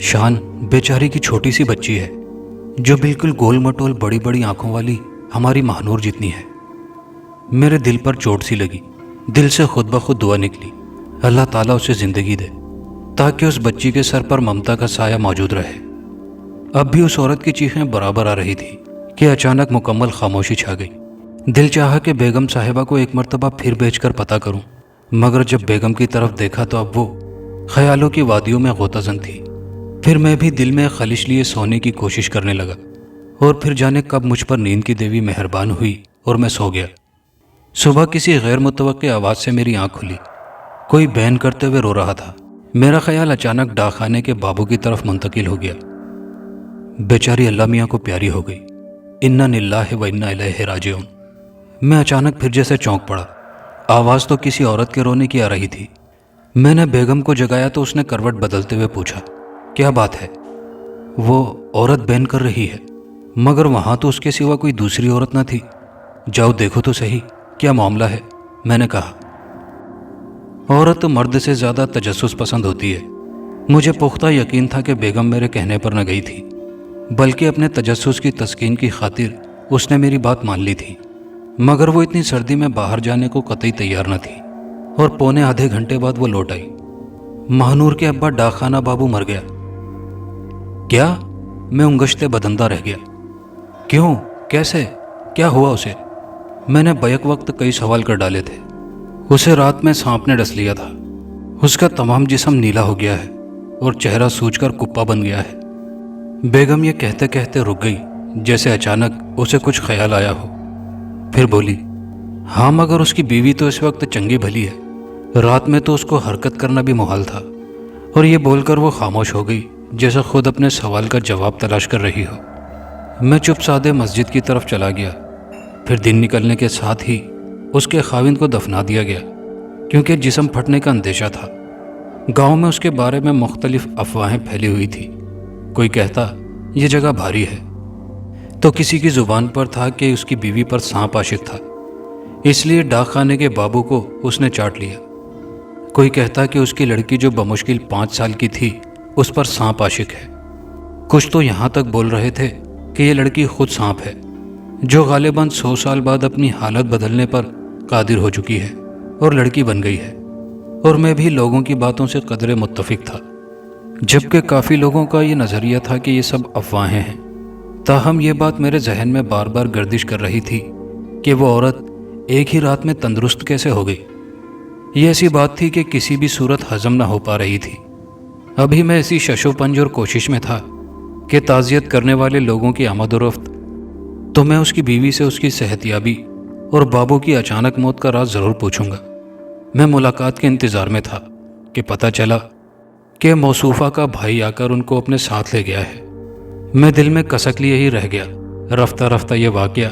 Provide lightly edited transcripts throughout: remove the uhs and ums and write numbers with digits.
شان بیچاری کی چھوٹی سی بچی ہے جو بالکل گول مٹول بڑی بڑی آنکھوں والی ہماری مہنور جتنی ہے۔ میرے دل پر چوٹ سی لگی، دل سے خود بخود دعا نکلی، اللہ تعالیٰ اسے زندگی دے تاکہ اس بچی کے سر پر ممتا کا سایہ موجود رہے۔ اب بھی اس عورت کی چیخیں برابر آ رہی تھی کہ اچانک مکمل خاموشی چھا گئی۔ دل چاہا کہ بیگم صاحبہ کو ایک مرتبہ پھر بھیج کر پتہ کروں، مگر جب بیگم کی طرف دیکھا تو اب وہ خیالوں کی وادیوں میں غوطہ زن تھی۔ پھر میں بھی دل میں خلش لیے سونے کی کوشش کرنے لگا، اور پھر جانے کب مجھ پر نیند کی دیوی مہربان ہوئی اور میں سو گیا۔ صبح کسی غیر متوقع آواز سے میری آنکھ کھلی۔ کوئی بین کرتے ہوئے رو رہا تھا۔ میرا خیال اچانک ڈاک خانے کے بابو کی طرف منتقل ہو گیا۔ بیچاری اللہ میاں کو پیاری ہو گئی، انا للہ و انا الیہ راجعون۔ میں اچانک پھر جیسے چونک پڑا۔ آواز تو کسی عورت کے رونے کی آ رہی تھی۔ میں نے بیگم کو جگایا تو اس نے کروٹ بدلتے ہوئے پوچھا، کیا بات ہے؟ وہ عورت بین کر رہی ہے، مگر وہاں تو اس کے سوا کوئی دوسری عورت نہ تھی۔ جاؤ دیکھو تو صحیح کیا معاملہ ہے، میں نے کہا۔ عورت مرد سے زیادہ تجسس پسند ہوتی ہے۔ مجھے پختہ یقین تھا کہ بیگم میرے کہنے پر نہ گئی تھی، بلکہ اپنے تجسس کی تسکین کی خاطر اس نے میری بات مان لی تھی، مگر وہ اتنی سردی میں باہر جانے کو قطعی تیار نہ تھی، اور پونے آدھے گھنٹے بعد وہ لوٹ آئی۔ مہنور کے ابا ڈاک خانہ بابو مر گیا۔ کیا؟ میں انگشتے بدندہ رہ گیا۔ کیوں؟ کیسے؟ کیا ہوا اسے؟ میں نے بیک وقت کئی سوال کر ڈالے تھے۔ اسے رات میں سانپ نے ڈس لیا تھا۔ اس کا تمام جسم نیلا ہو گیا ہے اور چہرہ سوج کر کپا بن گیا ہے۔ بیگم یہ کہتے کہتے رک گئی، جیسے اچانک اسے کچھ خیال آیا ہو۔ پھر بولی، ہاں مگر اس کی بیوی تو اس وقت چنگی بھلی ہے، رات میں تو اس کو حرکت کرنا بھی محال تھا۔ اور یہ بول کر وہ خاموش ہو گئی، جیسے خود اپنے سوال کا جواب تلاش کر رہی ہو۔ میں چپ سادے مسجد کی طرف چلا گیا۔ پھر دن نکلنے کے ساتھ ہی اس کے خاوند کو دفنا دیا گیا، کیونکہ جسم پھٹنے کا اندیشہ تھا۔ گاؤں میں اس کے بارے میں مختلف افواہیں پھیلی ہوئی تھی۔ کوئی کہتا یہ جگہ بھاری ہے، تو کسی کی زبان پر تھا کہ اس کی بیوی پر سانپ عاشق تھا، اس لیے ڈاک خانے کے بابو کو اس نے چاٹ لیا۔ کوئی کہتا کہ اس کی لڑکی جو بمشکل 5 سال کی تھی اس پر سانپ عاشق ہے۔ کچھ تو یہاں تک بول رہے تھے کہ یہ لڑکی خود سانپ ہے، جو غالباً 100 سال بعد اپنی حالت بدلنے پر قادر ہو چکی ہے اور لڑکی بن گئی ہے۔ اور میں بھی لوگوں کی باتوں سے قدرے متفق تھا، جبکہ کافی لوگوں کا یہ نظریہ تھا کہ یہ سب افواہیں ہیں۔ تاہم یہ بات میرے ذہن میں بار بار گردش کر رہی تھی کہ وہ عورت ایک ہی رات میں تندرست کیسے ہو گئی۔ یہ ایسی بات تھی کہ کسی بھی صورت ہضم نہ ہو پا رہی تھی۔ ابھی میں اسی شش و پنج اور کوشش میں تھا کہ تعزیت کرنے والے لوگوں کی آمد و رفت، تو میں اس کی بیوی سے اس کی صحتیابی اور بابو کی اچانک موت کا راز ضرور پوچھوں گا۔ میں ملاقات کے انتظار میں تھا کہ پتہ چلا کہ موصوفہ کا بھائی آ کر ان کو اپنے ساتھ لے گیا ہے۔ میں دل میں کسک لیے ہی رہ گیا۔ رفتہ رفتہ یہ واقعہ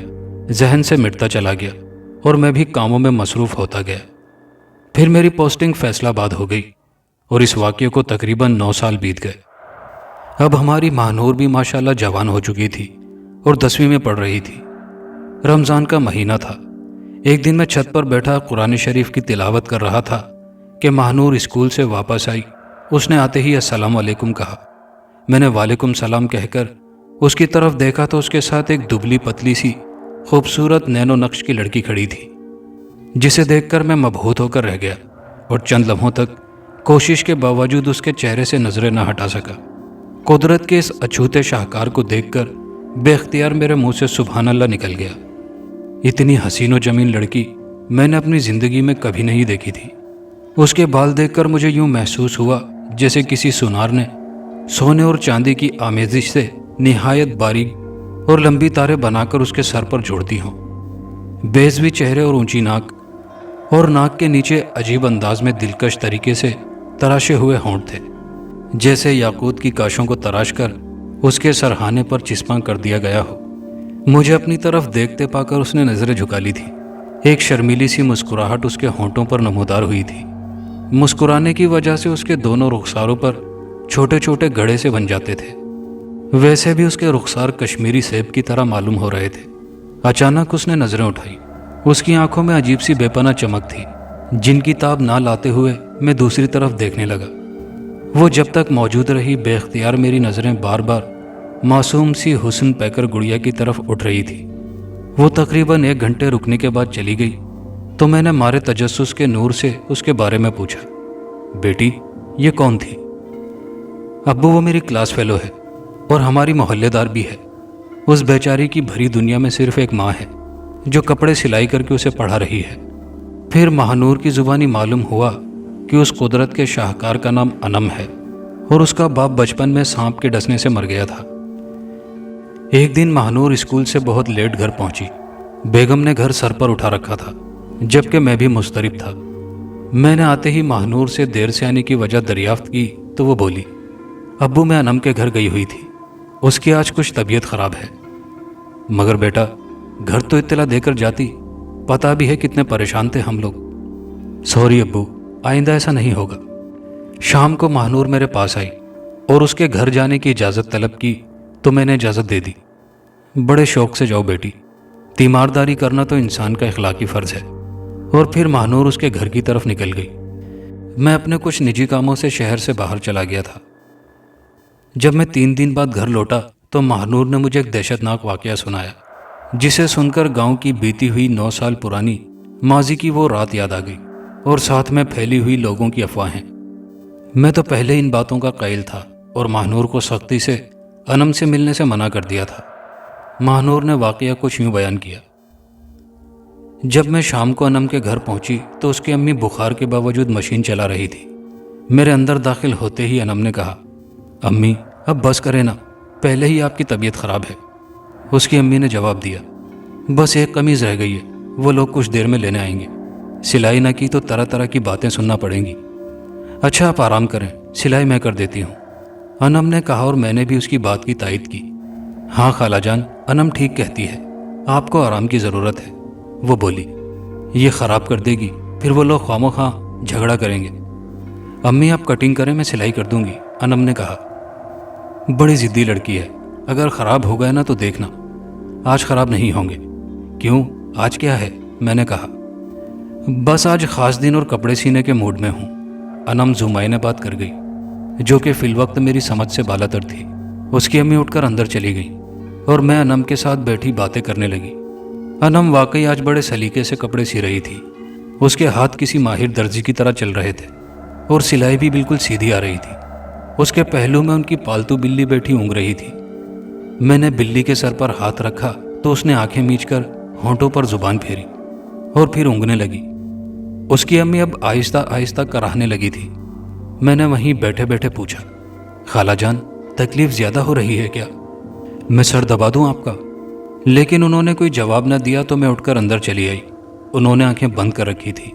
ذہن سے مٹتا چلا گیا اور میں بھی کاموں میں مصروف ہوتا گیا۔ پھر میری پوسٹنگ فیصلہ آباد ہو گئی اور اس واقعے کو تقریباً 9 سال بیت گئے۔ اب ہماری مہنور بھی ماشاءاللہ جوان ہو چکی تھی اور 10ویں میں پڑھ رہی تھی۔ رمضان کا مہینہ تھا۔ ایک دن میں چھت پر بیٹھا قرآن شریف کی تلاوت کر رہا تھا کہ مہنور اسکول سے واپس آئی۔ اس نے آتے ہی السلام علیکم کہا۔ میں نے وعلیکم سلام کہہ کر اس کی طرف دیکھا تو اس کے ساتھ ایک دبلی پتلی سی خوبصورت نین و نقش کی لڑکی کھڑی تھی، جسے دیکھ کر میں مبہوت ہو کر رہ گیا اور چند لمحوں تک کوشش کے باوجود اس کے چہرے سے نظریں نہ ہٹا سکا۔ قدرت کے اس اچھوتے شاہکار کو دیکھ کر بے اختیار میرے منہ سے سبحان اللہ نکل گیا۔ اتنی حسین و جمیل لڑکی میں نے اپنی زندگی میں کبھی نہیں دیکھی تھی۔ اس کے بال دیکھ کر مجھے یوں محسوس ہوا جیسے کسی سونار نے سونے اور چاندی کی آمیزش سے نہایت باریک اور لمبی تاریں بنا کر اس کے سر پر جوڑ دی ہوں۔ بیضوی چہرے اور اونچی ناک، اور ناک کے نیچے عجیب انداز میں دلکش طریقے سے تراشے ہوئے ہونٹ تھے، جیسے یاقوت کی کاشوں کو تراش کر اس کے سرہانے پر چسپاں کر دیا گیا ہو۔ مجھے اپنی طرف دیکھتے پا کر اس نے نظریں جھکا لی تھی۔ ایک شرمیلی سی مسکراہٹ اس کے ہونٹوں پر نمودار ہوئی تھی۔ مسکرانے کی وجہ سے اس کے دونوں رخساروں پر چھوٹے چھوٹے گڑھے سے بن جاتے تھے۔ ویسے بھی اس کے رخسار کشمیری سیب کی طرح معلوم ہو رہے تھے۔ اچانک اس نے نظریں اٹھائی۔ اس کی آنکھوں میں عجیب سی بے پناہ چمک تھی، جن کی تاب نہ لاتے ہوئے میں دوسری طرف دیکھنے لگا۔ وہ جب تک موجود رہی بے اختیار میری نظریں بار بار معصوم سی حسن پیکر گڑیا کی طرف اٹھ رہی تھی۔ وہ تقریباً 1 گھنٹے رکنے کے بعد چلی گئی تو میں نے مارے تجسس کے نور سے اس کے بارے میں پوچھا، بیٹی یہ کون تھی؟ ابو وہ میری کلاس فیلو ہے اور ہماری محلے دار بھی ہے۔ اس بیچاری کی بھری دنیا میں صرف ایک ماں ہے جو کپڑے سلائی کر کے اسے پڑھا رہی ہے۔ پھر مہانور کی زبانی معلوم ہوا کہ اس قدرت کے شاہکار کا نام انم ہے اور اس کا باپ بچپن میں سانپ کے ڈسنے سے مر گیا تھا۔ ایک دن مہانور اسکول سے بہت لیٹ گھر پہنچی۔ بیگم نے گھر سر پر اٹھا رکھا تھا جبکہ میں بھی مضطرب تھا۔ میں نے آتے ہی مہانور سے دیر سے آنے کی وجہ دریافت کی تو وہ بولی، ابو میں انم کے گھر گئی ہوئی تھی، اس کی آج کچھ طبیعت خراب ہے۔ مگر بیٹا گھر تو اطلاع دے کر جاتی، پتہ بھی ہے کتنے پریشان تھے ہم لوگ۔ سوری ابو، آئندہ ایسا نہیں ہوگا۔ شام کو مہانور میرے پاس آئی اور اس کے گھر جانے کی اجازت طلب کی تو میں نے اجازت دے دی۔ بڑے شوق سے جاؤ بیٹی، تیمارداری کرنا تو انسان کا اخلاقی فرض ہے۔ اور پھر مہانور اس کے گھر کی طرف نکل گئی۔ میں اپنے کچھ نجی کاموں سے شہر سے باہر چلا گیا تھا۔ جب میں 3 دن بعد گھر لوٹا تو مہانور نے مجھے ایک دہشتناک واقعہ سنایا، جسے سن کر گاؤں کی بیتی ہوئی 9 سال پرانی ماضی کی وہ رات یاد آ گئی اور ساتھ میں پھیلی ہوئی لوگوں کی افواہیں۔ میں تو پہلے ان باتوں کا قائل تھا اور مہانور کو سختی سے انم سے ملنے سے منع کر دیا تھا۔ مہانور نے واقعہ کچھ یوں بیان کیا، جب میں شام کو انم کے گھر پہنچی تو اس کی امی بخار کے باوجود مشین چلا رہی تھی۔ میرے اندر داخل ہوتے ہی انم نے کہا، امی اب بس کرے نا، پہلے ہی آپ کی طبیعت خراب ہے۔ اس کی امی نے جواب دیا، بس ایک قمیض رہ گئی ہے، وہ لوگ کچھ دیر میں لینے آئیں گے، سلائی نہ کی تو طرح طرح کی باتیں سننا پڑیں گی۔ اچھا آپ آرام کریں، سلائی میں کر دیتی ہوں، انم نے کہا اور میں نے بھی اس کی بات کی تائید کی۔ ہاں خالہ جان، انم ٹھیک کہتی ہے، آپ کو آرام کی ضرورت ہے، وہ بولی۔ یہ خراب کر دے گی، پھر وہ لوگ خواہ مخواہ جھگڑا کریں گے۔ امی آپ کٹنگ کریں، میں سلائی کر دوں گی، انم نے کہا۔ بڑی ضدی لڑکی ہے، اگر خراب ہو گئے نا تو دیکھنا، آج خراب نہیں ہوں گے۔ کیوں، آج کیا ہے؟ میں نے کہا۔ بس آج خاص دن اور کپڑے سینے کے موڈ میں ہوں، انم زمائنے بات کر گئی، جو کہ فی الوقت میری سمجھ سے بالا تر تھی۔ اس کی امی اٹھ کر اندر چلی گئی اور میں انم کے ساتھ بیٹھی باتیں کرنے لگی۔ انم واقعی آج بڑے سلیقے سے کپڑے سی رہی تھی۔ اس کے ہاتھ کسی ماہر درزی کی طرح چل رہے تھے اور سلائی بھی بالکل سیدھی آ رہی تھی۔ اس کے پہلو میں ان کی پالتو بلی بیٹھی اونگ رہی تھی۔ میں نے بلی کے سر پر ہاتھ رکھا تو اس نے آنکھیں میچ کر ہونٹوں پر زبان پھیری اور پھر اونگنے لگی۔ اس کی امی اب آہستہ آہستہ کراہنے لگی تھی۔ میں نے وہیں بیٹھے بیٹھے پوچھا، خالہ جان تکلیف زیادہ ہو رہی ہے کیا؟ میں سر دبا دوں آپ کا؟ لیکن انہوں نے کوئی جواب نہ دیا تو میں اٹھ کر اندر چلی آئی۔ انہوں نے آنکھیں بند کر رکھی تھی،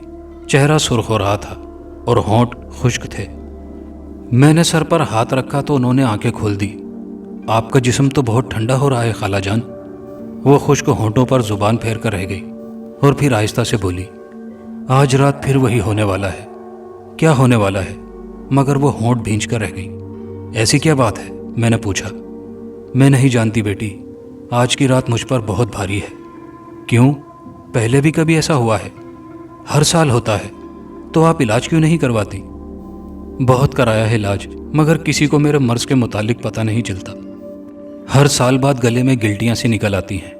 چہرہ سرخ ہو رہا تھا اور ہونٹ خشک تھے۔ میں نے سر پر ہاتھ رکھا تو انہوں نے آنکھیں کھول دی۔ آپ کا جسم تو بہت ٹھنڈا ہو رہا ہے خالہ جان۔ وہ خشک ہونٹوں پر زبان پھیر کر رہ گئی اور پھر آہستہ سے بولی، آج رات پھر وہی ہونے والا ہے۔ کیا ہونے والا ہے؟ مگر وہ ہونٹ بھینچ کر رہ گئی۔ ایسی کیا بات ہے؟ میں نے پوچھا۔ میں نہیں جانتی بیٹی، آج کی رات مجھ پر بہت بھاری ہے۔ کیوں؟ پہلے بھی کبھی ایسا ہوا ہے؟ ہر سال ہوتا ہے۔ تو آپ علاج کیوں نہیں کرواتی؟ بہت کرایا ہے علاج، مگر کسی کو میرے مرض کے متعلق پتہ نہیں چلتا۔ ہر سال بعد گلے میں گلٹیاں سی نکل آتی ہیں،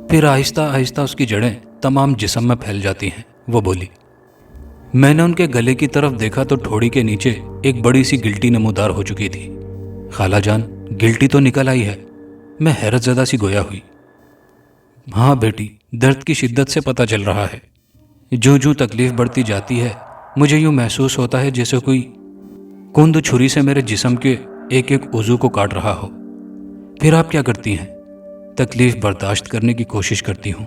پھر آہستہ آہستہ اس کی جڑیں تمام جسم میں پھیل جاتی ہیں، وہ بولی۔ میں نے ان کے گلے کی طرف دیکھا تو ٹھوڑی کے نیچے ایک بڑی سی گلٹی نمودار ہو چکی تھی۔ خالہ جان گلٹی تو نکل آئی ہے؟ میں حیرت زدہ سی گویا ہوئی۔ ہاں بیٹی، درد کی شدت سے پتہ چل رہا ہے۔ جو جو تکلیف بڑھتی جاتی ہے مجھے یوں محسوس ہوتا ہے جیسے کوئی کند چھری سے میرے جسم کے ایک ایک عضو کو کاٹ رہا ہو۔ پھر آپ کیا کرتی ہیں؟ تکلیف برداشت کرنے کی کوشش کرتی ہوں۔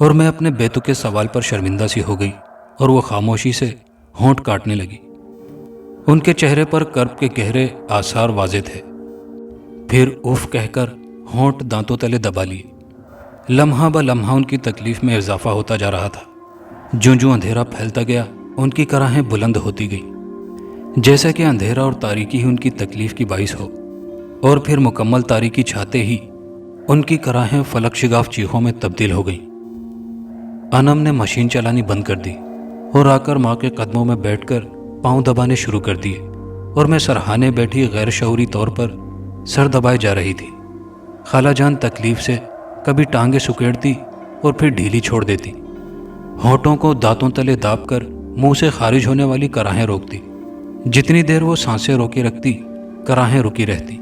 اور میں اپنے بیتو کے سوال پر شرمندہ سی ہو گئی اور وہ خاموشی سے ہونٹ کاٹنے لگی۔ ان کے چہرے پر کرب کے گہرے آثار واضح تھے۔ پھر اف کہہ کر ہونٹ دانتوں تلے دبا لیے۔ لمحہ بہ لمحہ ان کی تکلیف میں اضافہ ہوتا جا رہا تھا۔ جوں جوں اندھیرا پھیلتا گیا ان کی کراہیں بلند ہوتی گئیں، جیسا کہ اندھیرا اور تاریکی ہی ان کی تکلیف کی باعث ہو، اور پھر مکمل تاریکی چھاتے ہی ان کی کراہیں فلک شگاف چیخوں میں تبدیل ہو گئیں۔ انم نے مشین چلانی بند کر دی اور آ کر ماں کے قدموں میں بیٹھ کر پاؤں دبانے شروع کر دیے۔ اور میں سرہانے بیٹھی غیر شعوری طور پر سر دبائے جا رہی تھی۔ خالہ جان تکلیف سے کبھی ٹانگیں سکیڑتی اور پھر ڈھیلی چھوڑ دیتی، ہونٹوں کو دانتوں تلے داب کر منہ سے خارج ہونے والی کراہیں روکتی۔ جتنی دیر وہ سانسیں روکے رکھتی کراہیں رکی رہتی،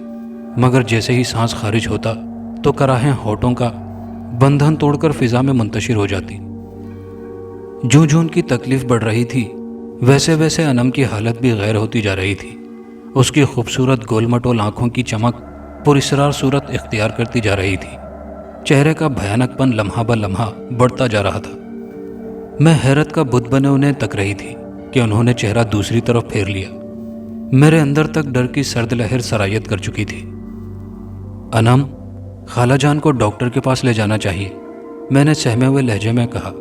مگر جیسے ہی سانس خارج ہوتا تو کراہیں ہونٹوں کا بندھن توڑ کر فضا میں منتشر ہو جاتی۔ جوں جوں ان کی تکلیف بڑھ رہی تھی ویسے ویسے انم کی حالت بھی غیر ہوتی جا رہی تھی۔ اس کی خوبصورت گول مٹول آنکھوں کی چمک پراسرار صورت اختیار کرتی جا رہی تھی، چہرے کا بھیانک پن لمحہ بہ لمحہ بڑھتا جا رہا تھا۔ میں حیرت کا بت بنے انہیں تک رہی تھی کہ انہوں نے چہرہ دوسری طرف پھیر لیا۔ میرے اندر تک ڈر کی سرد لہر سرایت کر چکی تھی۔ انم، خالہ جان کو ڈاکٹر کے پاس لے جانا چاہیے، میں نے سہمے ہوئے لہجے میں کہا،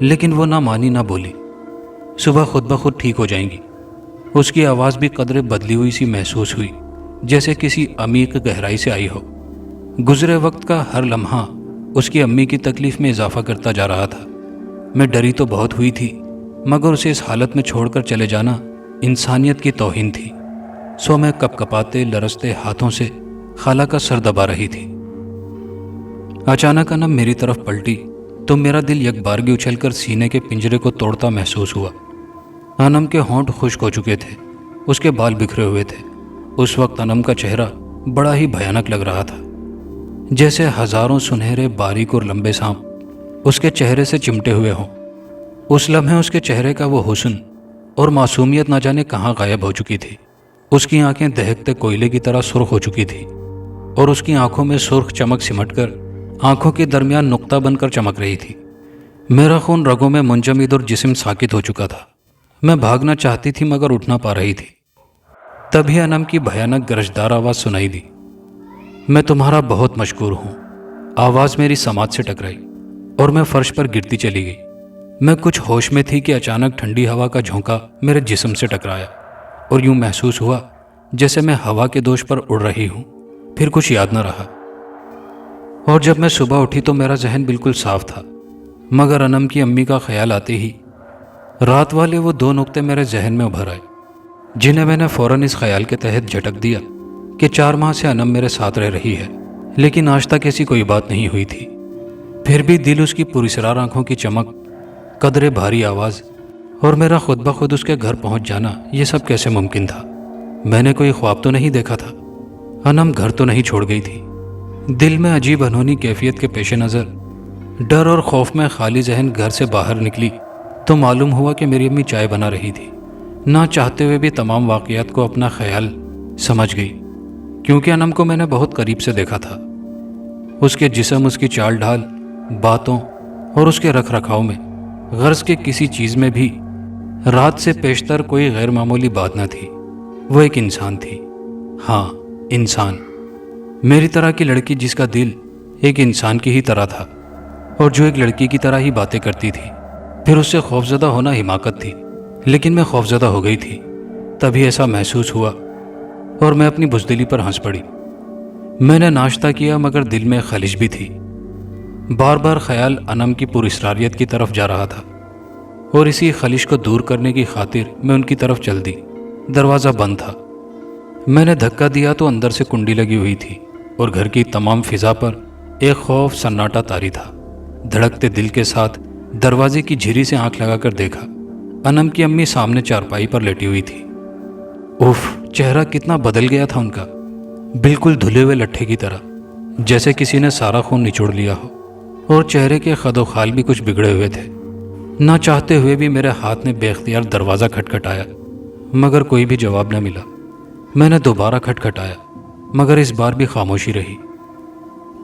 لیکن وہ نہ مانی نہ بولی۔ صبح خود بخود ٹھیک ہو جائیں گی۔ اس کی آواز بھی قدرے بدلی ہوئی سی محسوس ہوئی، جیسے کسی عمیق گہرائی سے آئی ہو۔ گزرے وقت کا ہر لمحہ اس کی امی کی تکلیف میں اضافہ کرتا جا رہا تھا۔ میں ڈری تو بہت ہوئی تھی، مگر اسے اس حالت میں چھوڑ کر چلے جانا انسانیت کی توہین تھی۔ سو میں کپ کپاتے لرزتے ہاتھوں سے خالہ کا سر دبا رہی تھی۔ اچانک انم میری طرف پلٹی تو میرا دل یک بارگی اچھل کر سینے کے پنجرے کو توڑتا محسوس ہوا۔ انم کے ہونٹ خشک ہو چکے تھے، اس کے بال بکھرے ہوئے تھے۔ اس وقت انم کا چہرہ بڑا ہی بھیانک لگ رہا تھا، جیسے ہزاروں سنہرے باریک اور لمبے سانپ اس کے چہرے سے چمٹے ہوئے ہوں۔ اس لمحے اس کے چہرے کا وہ حسن اور معصومیت نہ جانے کہاں غائب ہو چکی تھی۔ اس کی آنکھیں دہکتے کوئلے کی طرح سرخ ہو چکی تھی، اور اس کی آنکھوں میں سرخ چمک سمٹ کر آنکھوں کے درمیان نقطہ بن کر چمک رہی تھی۔ میرا خون رگوں میں منجمد اور جسم ساکت ہو چکا تھا۔ میں بھاگنا چاہتی تھی مگر اٹھ نہ پا رہی تھی۔ تبھی انم کی بھیانک گرجدار آواز سنائی دی، میں تمہارا بہت مشکور ہوں۔ آواز میری سماعت سے ٹکرائی اور میں فرش پر گرتی چلی گئی۔ میں کچھ ہوش میں تھی کہ اچانک ٹھنڈی ہوا کا جھونکا میرے جسم سے ٹکرایا، اور یوں محسوس ہوا جیسے میں ہوا کے دوش پر اڑ رہی ہوں۔ پھر کچھ یاد نہ رہا، اور جب میں صبح اٹھی تو میرا ذہن بالکل صاف تھا، مگر انم کی امی کا خیال آتے ہی رات والے وہ دو نقطے میرے ذہن میں ابھر آئے، جنہیں میں نے فوراً اس خیال کے تحت جھٹک دیا کہ 4 ماہ سے انم میرے ساتھ رہ رہی ہے، لیکن آج تک ایسی کوئی بات نہیں ہوئی تھی۔ پھر بھی دل، اس کی پراسرار آنکھوں کی چمک، قدرے بھاری آواز اور میرا خود بخود اس کے گھر پہنچ جانا، یہ سب کیسے ممکن تھا؟ میں نے کوئی خواب تو نہیں دیکھا تھا؟ انم گھر تو نہیں چھوڑ گئی تھی؟ دل میں عجیب انہونی کیفیت کے پیش نظر ڈر اور خوف میں خالی ذہن گھر سے باہر نکلی تو معلوم ہوا کہ میری امی چائے بنا رہی تھی۔ نہ چاہتے ہوئے بھی تمام واقعات کو اپنا خیال سمجھ گئی، کیونکہ انم کو میں نے بہت قریب سے دیکھا تھا۔ اس کے جسم، اس کی چال ڈھال، باتوں اور اس کے رکھ رکھاؤ میں، غرض کے کسی چیز میں بھی رات سے پیشتر کوئی غیر معمولی بات نہ تھی۔ وہ ایک انسان تھی، ہاں انسان، میری طرح کی لڑکی، جس کا دل ایک انسان کی ہی طرح تھا اور جو ایک لڑکی کی طرح ہی باتیں کرتی تھی۔ پھر اس سے خوفزدہ ہونا حماقت تھی، لیکن میں خوفزدہ ہو گئی تھی۔ تبھی ایسا محسوس ہوا اور میں اپنی بزدلی پر ہنس پڑی۔ میں نے ناشتہ کیا مگر دل میں خلش بھی تھی۔ بار بار خیال انم کی پراسراریت کی طرف جا رہا تھا، اور اسی خلش کو دور کرنے کی خاطر میں ان کی طرف چل دی۔ دروازہ بند تھا۔ میں نے دھکا دیا تو اندر سے کنڈی لگی ہوئی تھی، اور گھر کی تمام فضا پر ایک خوف سناٹا طاری تھا۔ دھڑکتے دل کے ساتھ دروازے کی جھری سے آنکھ لگا کر دیکھا، انم کی امی سامنے چارپائی پر لیٹی ہوئی تھی۔ اف، چہرہ کتنا بدل گیا تھا ان کا، بالکل دھلے ہوئے لٹھے کی طرح، جیسے کسی نے سارا خون نچوڑ لیا ہو، اور چہرے کے خد و خال بھی کچھ بگڑے ہوئے تھے۔ نہ چاہتے ہوئے بھی میرے ہاتھ نے بے اختیار دروازہ کھٹکھٹایا، مگر کوئی بھی جواب نہ ملا۔ میں نے دوبارہ کھٹکھٹایا، مگر اس بار بھی خاموشی رہی۔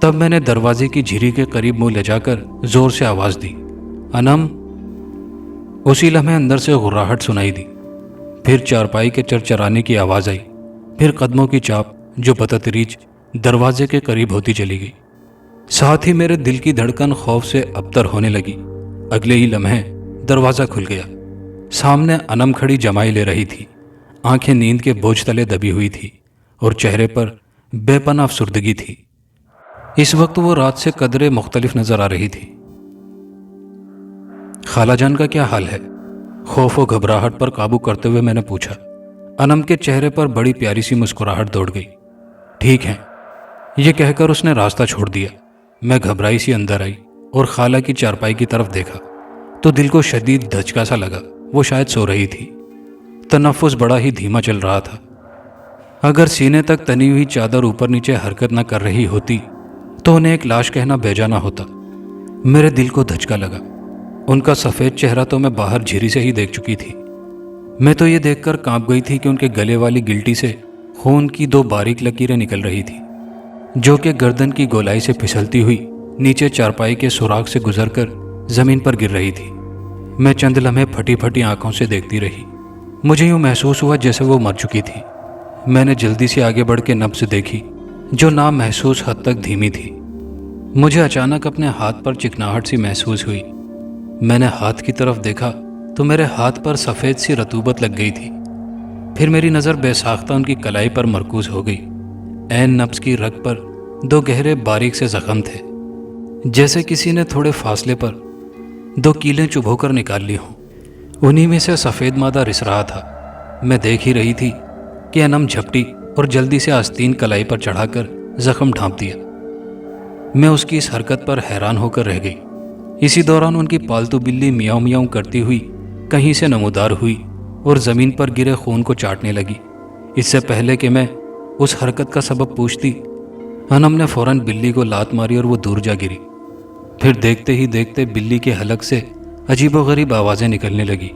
تب میں نے دروازے کی جھری کے قریب منہ لے جا کر زور سے آواز دی، انم۔ اسی لمحے اندر سے غراہٹ سنائی دی، پھر چارپائی کے چرچرانے کی آواز آئی، پھر قدموں کی چاپ جو بتدریج دروازے کے قریب ہوتی چلی گئی۔ ساتھ ہی میرے دل کی دھڑکن خوف سے ابتر ہونے لگی۔ اگلے ہی لمحے دروازہ کھل گیا۔ سامنے انم کھڑی جمائی لے رہی تھی، آنکھیں نیند کے بوجھ تلے دبی ہوئی تھی، اور چہرے پر بے پناہ افسردگی تھی۔ اس وقت وہ رات سے قدرے مختلف نظر آ رہی تھی۔ خالہ جان کا کیا حال ہے؟ خوف و گھبراہٹ پر قابو کرتے ہوئے میں نے پوچھا۔ انم کے چہرے پر بڑی پیاری سی مسکراہٹ دوڑ گئی۔ ٹھیک ہے، یہ کہہ کر اس نے راستہ چھوڑ دیا۔ میں گھبرائی سی اندر آئی اور خالہ کی چارپائی کی طرف دیکھا تو دل کو شدید دھچکا سا لگا۔ وہ شاید سو رہی تھی۔ تنفس بڑا ہی دھیما چل رہا تھا۔ اگر سینے تک تنی ہوئی چادر اوپر نیچے حرکت نہ کر رہی ہوتی تو انہیں ایک لاش کہنا بیجا نہ ہوتا۔ میرے دل کو دھچکا لگا۔ ان کا سفید چہرہ تو میں باہر جھری سے ہی دیکھ چکی تھی۔ میں تو یہ دیکھ کر کانپ گئی تھی کہ ان کے گلے والی گلٹی سے خون کی 2 باریک لکیریں نکل رہی تھی، جو کہ گردن کی گولائی سے پھسلتی ہوئی نیچے چارپائی کے سوراخ سے گزر کر زمین پر گر رہی تھی۔ میں چند لمحے پھٹی پھٹی آنکھوں سے دیکھتی رہی۔ مجھے یوں محسوس ہوا جیسے وہ مر چکی تھی۔ میں نے جلدی سے آگے بڑھ کے نبض دیکھی، جو نامحسوس حد تک دھیمی تھی۔ مجھے اچانک اپنے ہاتھ پر چکناہٹ سی محسوس ہوئی۔ میں نے ہاتھ کی طرف دیکھا تو میرے ہاتھ پر سفید سی رطوبت لگ گئی تھی۔ پھر میری نظر بے ساختہ ان کی کلائی پر مرکوز ہو گئی۔ عین نبض کی رگ پر 2 گہرے باریک سے زخم تھے، جیسے کسی نے تھوڑے فاصلے پر 2 کیلیں چبھو کر نکال لی ہوں۔ انہی میں سے سفید مادہ رس رہا تھا۔ میں دیکھ ہی رہی تھی کہ انم جھپٹی اور جلدی سے آستین کلائی پر چڑھا کر زخم ڈھانپ دیا۔ میں اس کی اس حرکت پر حیران ہو کر رہ گئی۔ اسی دوران ان کی پالتو بلی میاؤں میاؤں کرتی ہوئی کہیں سے نمودار ہوئی اور زمین پر گرے خون کو چاٹنے لگی۔ اس سے پہلے کہ میں اس حرکت کا سبب پوچھتی، انم نے فوراً بلی کو لات ماری اور وہ دور جا گری۔ پھر دیکھتے ہی دیکھتے بلی کے حلق سے عجیب و غریب آوازیں نکلنے لگی۔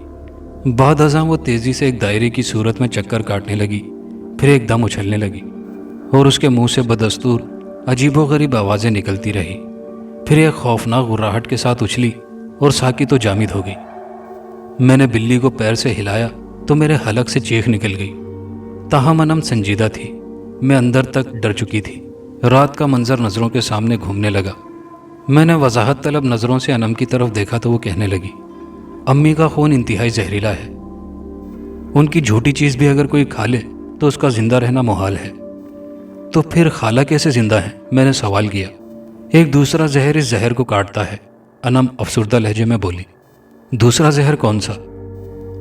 بعد ازاں وہ تیزی سے ایک دائرے کی صورت میں چکر کاٹنے لگی، پھر ایک دم اچھلنے لگی اور اس کے منہ سے بدستور عجیب و غریب آوازیں نکلتی رہی۔ پھر ایک خوفناک غراہٹ کے ساتھ اچھلی اور ساکت و جامد ہو گئی۔ میں نے بلی کو پیر سے ہلایا تو میرے حلق سے چیخ نکل گئی۔ تاہم انم سنجیدہ تھی۔ میں اندر تک ڈر چکی تھی۔ رات کا منظر نظروں کے سامنے گھومنے لگا۔ میں نے وضاحت طلب نظروں سے انم کی طرف دیکھا تو وہ کہنے لگی، امی کا خون انتہائی زہریلا ہے۔ ان کی جھوٹی چیز بھی اگر کوئی کھا لے تو اس کا زندہ رہنا محال ہے۔ تو پھر خالہ کیسے زندہ ہیں؟ میں نے سوال کیا۔ ایک دوسرا زہر اس زہر کو کاٹتا ہے، انم افسردہ لہجے میں بولی۔ دوسرا زہر کون سا؟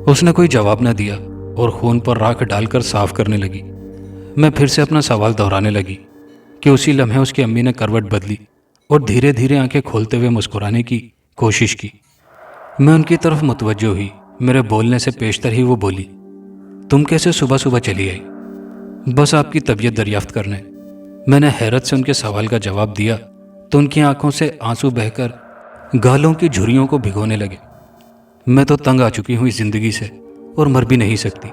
اس نے کوئی جواب نہ دیا اور خون پر راکھ ڈال کر صاف کرنے لگی۔ میں پھر سے اپنا سوال دہرانے لگی کہ اسی لمحے اس کی امی نے کروٹ بدلی اور دھیرے دھیرے آنکھیں کھولتے ہوئے مسکرانے کی کوشش کی۔ میں ان کی طرف متوجہ ہوئی۔ میرے بولنے سے پیشتر ہی وہ بولی، تم کیسے صبح صبح چلی آئی؟ بس آپ کی طبیعت دریافت کرنے۔ میں نے حیرت سے ان کے سوال کا جواب دیا تو ان کی آنکھوں سے آنسو بہہ کر گالوں کی جھریوں کو بھگونے لگے۔ میں تو تنگ آ چکی ہوں اس زندگی سے اور مر بھی نہیں سکتی۔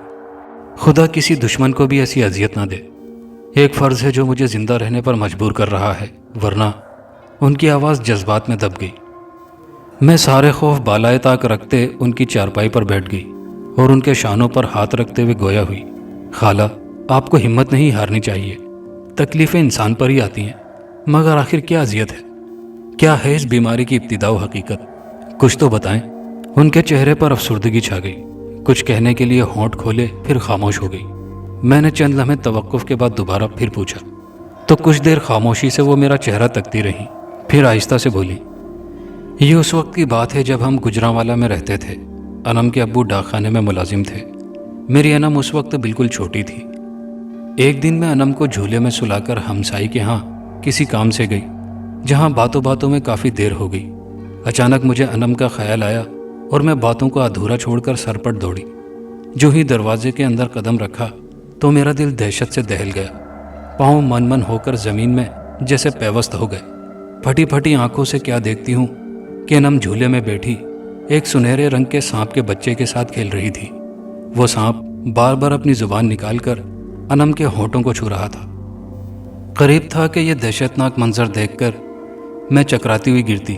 خدا کسی دشمن کو بھی ایسی اذیت نہ دے۔ ایک فرض ہے جو مجھے زندہ رہنے پر مجبور کر رہا ہے، ورنہ… ان کی آواز جذبات میں دب گئی۔ میں سارے خوف بالائے طاق رکھتے ان کی چارپائی پر بیٹھ گئی اور ان کے شانوں پر ہاتھ رکھتے ہوئے گویا ہوئی، خالہ آپ کو ہمت نہیں ہارنی چاہیے۔ تکلیفیں انسان پر ہی آتی ہیں، مگر آخر کیا اذیت ہے؟ کیا ہے اس بیماری کی ابتدا و حقیقت؟ کچھ تو بتائیں۔ ان کے چہرے پر افسردگی چھا گئی۔ کچھ کہنے کے لیے ہونٹ کھولے پھر خاموش ہو گئی۔ میں نے چند لمحے توقف کے بعد دوبارہ پھر پوچھا تو کچھ دیر خاموشی سے وہ میرا چہرہ تکتی رہی، پھر آہستہ سے بولی، یہ اس وقت کی بات ہے جب ہم گجرانوالا میں رہتے تھے۔ انم کے ابو ڈاک خانے میں ملازم تھے۔ میری انم اس وقت بالکل چھوٹی تھی۔ ایک دن میں انم کو جھولے میں سلا کر ہمسائی کے ہاں کسی کام سے گئی، جہاں باتوں باتوں میں کافی دیر ہو گئی۔ اچانک مجھے انم کا خیال آیا اور میں باتوں کو ادھورا چھوڑ کر سر پٹ دوڑی۔ جو ہی دروازے کے اندر قدم رکھا تو میرا دل دہشت سے دہل گیا۔ پاؤں من من ہو کر زمین میں جیسے پیوست ہو گئے۔ پھٹی پھٹی آنکھوں سے کیا دیکھتی ہوں کہ انم جھولے میں بیٹھی ایک سنہرے رنگ کے سانپ کے بچے کے ساتھ کھیل رہی تھی۔ وہ سانپ بار بار اپنی زبان نکال کر انم کے ہونٹوں کو چھو رہا تھا۔ قریب تھا کہ یہ دہشتناک منظر دیکھ کر میں چکراتی ہوئی گرتی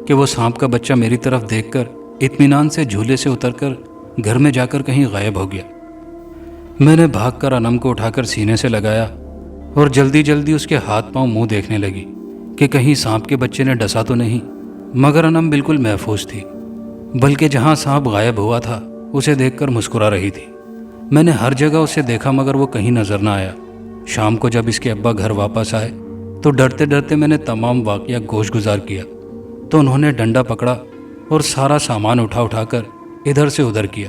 کہ وہ سانپ کا بچہ میری طرف دیکھ کر اطمینان سے جھولے سے اتر کر گھر میں جا کر کہیں غائب ہو گیا۔ میں نے بھاگ کر انم کو اٹھا کر سینے سے لگایا اور جلدی جلدی اس کے ہاتھ پاؤں منہ دیکھنے لگی کہ کہیں سانپ کے بچے نے ڈسا تو نہیں، مگر انم بالکل محفوظ تھی، بلکہ جہاں سانپ غائب ہوا تھا اسے دیکھ کر مسکرا رہی تھی۔ میں نے ہر جگہ اسے دیکھا مگر وہ کہیں نظر نہ آیا۔ شام کو جب اس کے ابا گھر واپس آئے تو ڈرتے ڈرتے میں نے تمام واقعہ گوش گزار کیا تو انہوں نے ڈنڈا پکڑا اور سارا سامان اٹھا اٹھا کر ادھر سے ادھر کیا۔